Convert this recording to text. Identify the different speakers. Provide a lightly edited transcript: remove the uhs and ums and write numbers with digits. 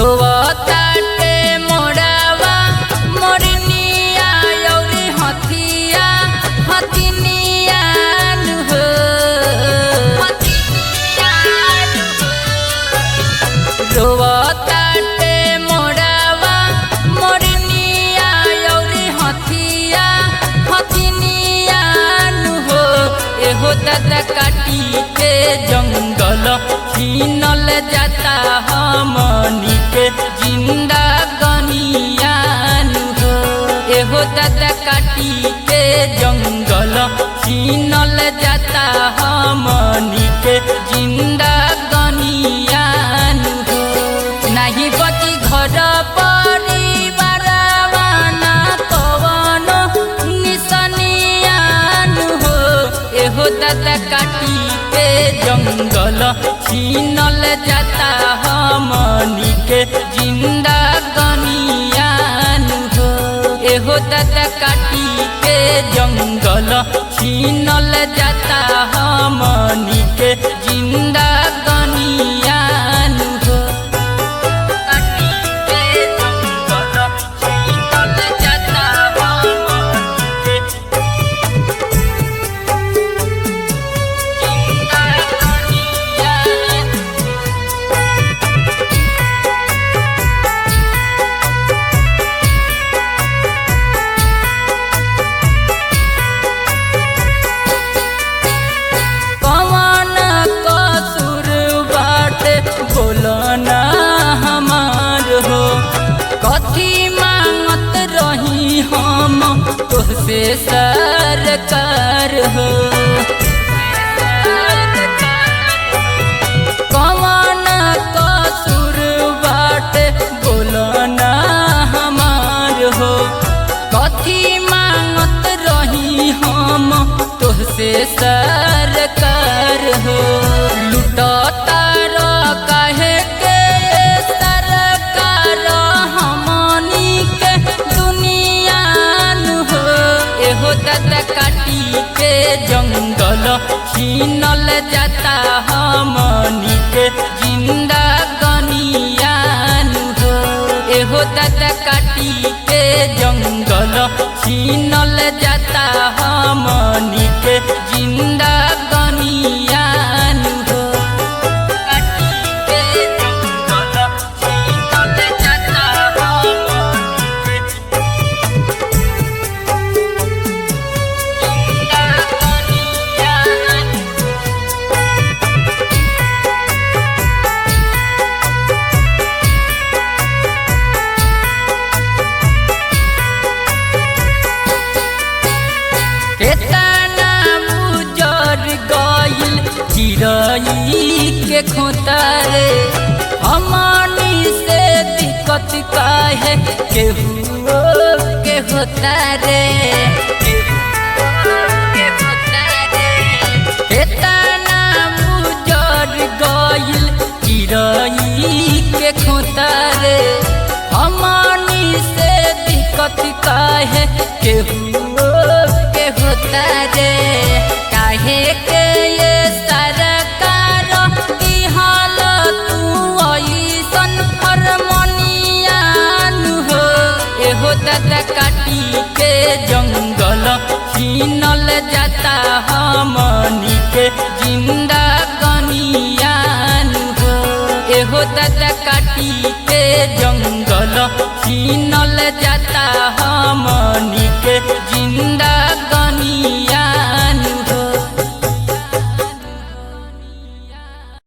Speaker 1: रोवताटे मोड़ावा मोरनिया यौरी हथिया हथिनिया हो रोवताटे मोड़ावा मोरनिया यौरी हथिया हथिनिया हो एहो दादा काटी के जंगल छीनल जाता हमनी के जिंदा गनियान हो एहो दादा काटी के जंगल छीनल जाता हमनी के जिंदा गनियान हो नहीं बची घर परिवार ना कवन निसनियान हो एहो दादा काटी के जंगल छीनल जाता हमनी के जिंदा गनियान हो एहो दादा काटी के जंगल छीनल जाता हमनी के जिंदा गनियान हो काटी के जंगल छीनल जाता हमनी के बोलना हमार हो कथी मांगत रही हम तोहसे सरकार हो कवन कसूर बाटे बोलना हमार हो कथी मांगत रही हम तोहसे सरकार हो लुटता काहे के सरकार हमनी के दुनियान हो एहो दादा काटी के जंगल छीनल जाता हमनी के जिंदा गनियान हो एहो दादा काटी के जंगल छीनल जाता हमनी के जिंदा गनियान हो चिड़ई के खोतारे हमनी से दिक्कत काहे केहू के होता रे केतना मुजर गइल चिड़ई के खोतारे हमनी से दिक्कत काहे केहू के होता रे काहे के ये सरकार की हालत ऐसन हरमनियान हो एहो दादा काटी के जंगल छीनल जाता हमनी के जिंदा गनियान हो एहो दादा काटी के जंगल छीनल जाता हमनी के जिंदा